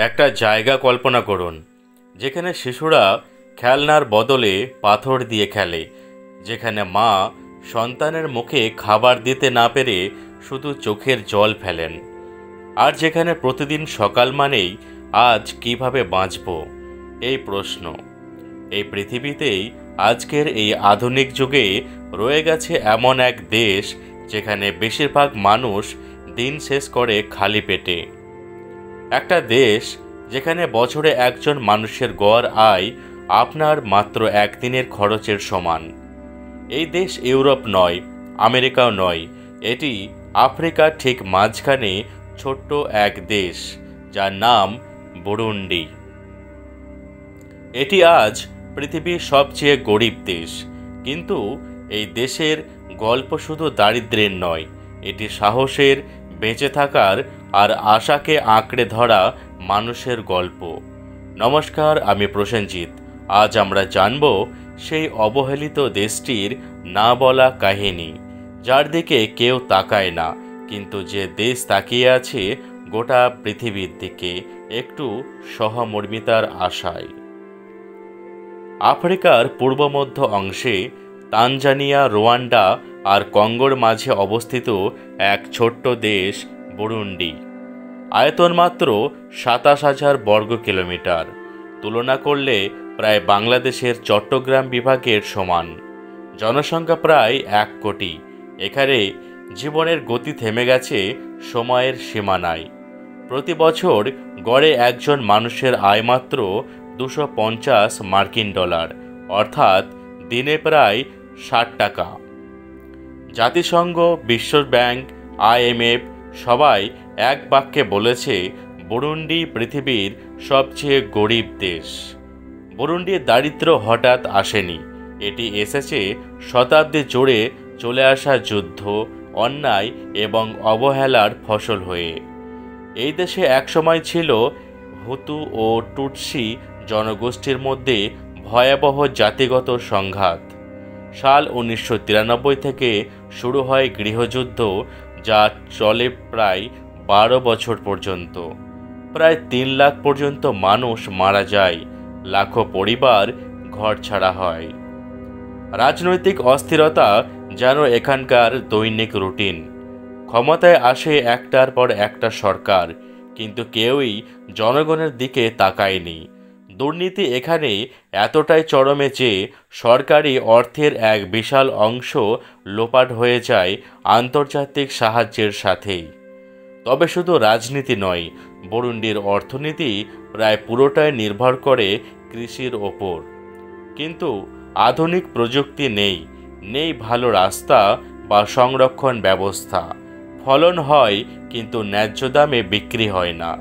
একটা জায়গা কল্পনা করুন যেখানে শিশুরা খেলনার বদলে পাথর দিয়ে খেলে, যেখানে মা সন্তানের মুখে খাবার দিতে না পেরে শুধু চোখের জল ফেলেন, আর যেখানে প্রতিদিন সকাল মানেই আজ কিভাবে বাঁচব এই প্রশ্ন। এই পৃথিবীতেই আজকের এই আধুনিক যুগে রয়ে গেছে এমন এক দেশ যেখানে বেশিরভাগ মানুষ দিন শেষ করে খালি পেটে। একটা দেশ যেখানে বছরে একজন মানুষের গড় আয় আপনার মাত্র একদিনের খরচের সমান। এই দেশ ইউরোপ নয়, আমেরিকাও নয়, এটি আফ্রিকার ঠিক মাঝখানে ছোট্ট এক দেশ যার নাম বুরুন্ডি। এটি আজ পৃথিবীর সবচেয়ে গরিব দেশ, কিন্তু এই দেশের গল্প শুধু দারিদ্র্যের নয়, এটি সাহসের, বেঁচে থাকার আর আশাকে আঁকড়ে ধরা মানুষের গল্প। নমস্কার, আমি প্রসেনজিৎ। আজ আমরা জানব সেই অবহেলিত দেশটির না বলা কাহিনী, যার দিকে কেউ তাকায় না, কিন্তু যে দেশ তাকিয়ে আছে গোটা পৃথিবীর দিকে একটু সহমর্মিতার আশায়। আফ্রিকার পূর্ব মধ্য অংশে তানজানিয়া, রোয়ান্ডা আর কঙ্গোর মাঝে অবস্থিত এক ছোট্ট দেশ বুরুন্ডি। আয়তন মাত্র ২৭,০০০ বর্গ কিলোমিটার, তুলনা করলে প্রায় বাংলাদেশের চট্টগ্রাম বিভাগের সমান। জনসংখ্যা প্রায় ১ কোটি। এখানে জীবনের গতি থেমে গেছে সময়ের সীমানায়। প্রতি বছর গড়ে একজন মানুষের আয় মাত্র $২৫০ অর্থাৎ দিনে প্রায় ৬০ টাকা। জাতিসংঘ, বিশ্ব ব্যাংক, IMF সবাই এক বাক্যে বলেছে বুরুন্ডি পৃথিবীর সবচেয়ে গরিব দেশ। বুরুন্ডির দারিদ্র্য হঠাৎ আসেনি, এটি এসেছে শতাব্দী জুড়ে চলে আসা যুদ্ধ, অন্যায় এবং অবহেলার ফসল হয়ে। এই দেশে একসময় ছিল হুতু ও টুটসি জনগোষ্ঠীর মধ্যে ভয়াবহ জাতিগত সংঘাত। সাল ১৯৯৩ থেকে শুরু হয় গৃহযুদ্ধ, যা চলে প্রায় ১২ বছর পর্যন্ত। প্রায় ৩ লাখ পর্যন্ত মানুষ মারা যায়, লাখো পরিবার ঘরছাড়া হয়। রাজনৈতিক অস্থিরতা যেন এখানকার দৈনিক রুটিন। ক্ষমতায় আসে একটার পর একটা সরকার, কিন্তু কেউই জনগণের দিকে তাকায়নি। দুর্নীতি এখানে এতটাই চরমে যে সরকারি অর্থের এক বিশাল অংশ লোপাট হয়ে যায় আন্তর্জাতিক সাহায্যের সাথেই। তবে শুধু রাজনীতি নয়, বুরুন্ডির অর্থনীতি প্রায় পুরোটাই নির্ভর করে কৃষির ওপর। কিন্তু আধুনিক প্রযুক্তি নেই ভালো রাস্তা বা সংরক্ষণ ব্যবস্থা। ফলন হয় কিন্তু ন্যায্য দামে বিক্রি হয় না।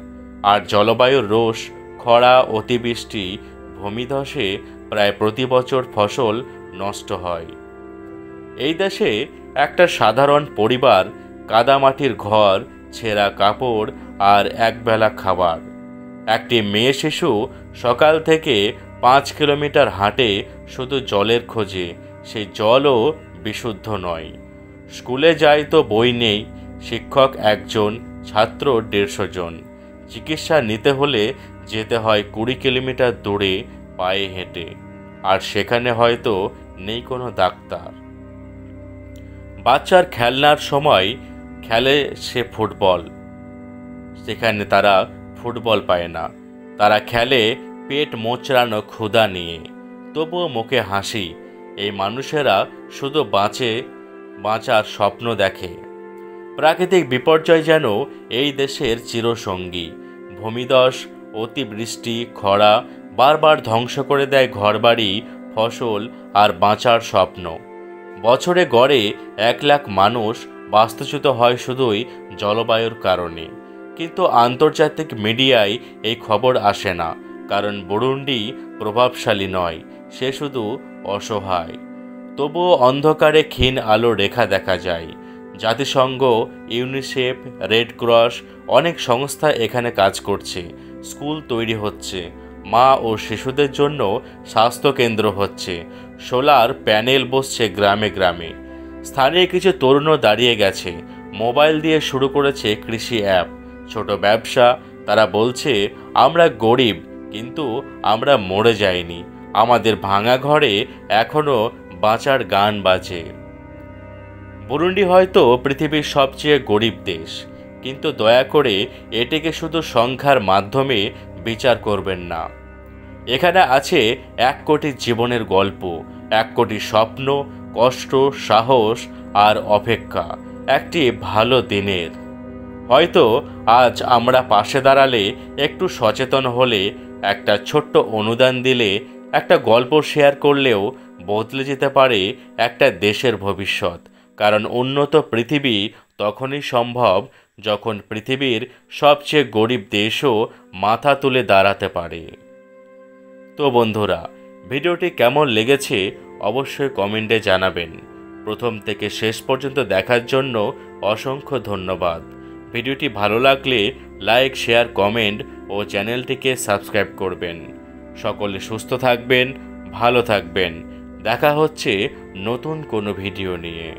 আর জলবায়ুর রোষ, খরা, অতিবৃষ্টি, ভূমিধসে প্রায় প্রতি বছর ফসল নষ্ট হয়। এই দেশে একটা সাধারণ পরিবার, কাদামাটির ঘর, ছেঁড়া কাপড় আর একবেলা খাবার। একটি মেয়ে শিশু সকাল থেকে ৫ কিলোমিটার হাঁটে শুধু জলের খোঁজে, সেই জলও বিশুদ্ধ নয়। স্কুলে যায় তো বই নেই, শিক্ষক একজন, ছাত্র ১৫০ জন। চিকিৎসা নিতে হলে যেতে হয় ২০ কিলোমিটার দূরে পায়ে হেঁটে, আর সেখানে হয়তো নেই কোনো ডাক্তার। বাচ্চার খেলনার সময় খেলে সে ফুটবল, সেখানে তারা ফুটবল পায় না। তারা খেলে পেট মোচড়ানো ক্ষুধা নিয়ে, তবুও মুখে হাসি। এই মানুষেরা শুধু বাঁচার স্বপ্ন দেখে। প্রাকৃতিক বিপর্যয় যেন এই দেশের চিরসঙ্গী। ভূমিধস, অতিবৃষ্টি, খরা বারবার ধ্বংস করে দেয় ঘরবাড়ি, ফসল আর বাঁচার স্বপ্ন। বছরে গড়ে ১ লাখ মানুষ বাস্তুচ্যুত হয় শুধুই জলবায়ুর কারণে। কিন্তু আন্তর্জাতিক মিডিয়ায় এই খবর আসে না, কারণ বুরুন্ডি প্রভাবশালী নয়, সে শুধু অসহায়। তবুও অন্ধকারে ক্ষীণ আলো রেখা দেখা যায়। জাতিসংঘ, ইউনিসেফ, রেড ক্রস অনেক সংস্থা এখানে কাজ করছে। স্কুল তৈরি হচ্ছে, মা ও শিশুদের জন্য স্বাস্থ্যকেন্দ্র হচ্ছে, সোলার প্যানেল বসছে গ্রামে গ্রামে। স্থানীয় কিছু তরুণও দাঁড়িয়ে গেছে, মোবাইল দিয়ে শুরু করেছে কৃষি অ্যাপ। ছোট ব্যবসা, তারা বলছে আমরা গরিব, কিন্তু আমরা মরে যাইনি, আমাদের ভাঙা ঘরে এখনও বাঁচার গান বাজে। বুরুন্ডি হয়তো পৃথিবীর সবচেয়ে গরিব দেশ, কিন্তু দয়া করে এটিকে শুধু সংখ্যার মাধ্যমে বিচার করবেন না। এখানে আছে 1 কোটি জীবনের গল্প, 1 কোটি স্বপ্ন, কষ্ট, সাহস আর অপেক্ষা একটি ভালো দিনের। হয়তো আজ আমরা পাশে দাঁড়ালে, একটু সচেতন হলে, একটা ছোট্ট অনুদান দিলে, একটা গল্প শেয়ার করলেও বদলে যেতে পারে একটা দেশের ভবিষ্যৎ। কারণ উন্নত পৃথিবী তখনই সম্ভব যখন পৃথিবীর সবচেয়ে গরিব দেশও মাথা তুলে দাঁড়াতে পারে। তো বন্ধুরা, ভিডিওটি কেমন লেগেছে অবশ্যই কমেন্টে জানাবেন। প্রথম থেকে শেষ পর্যন্ত দেখার জন্য অসংখ্য ধন্যবাদ। ভিডিওটি ভালো লাগলে লাইক, শেয়ার, কমেন্ট ও চ্যানেলটিকে সাবস্ক্রাইব করবেন। সকলে সুস্থ থাকবেন, ভালো থাকবেন। দেখা হচ্ছে নতুন কোনো ভিডিও নিয়ে।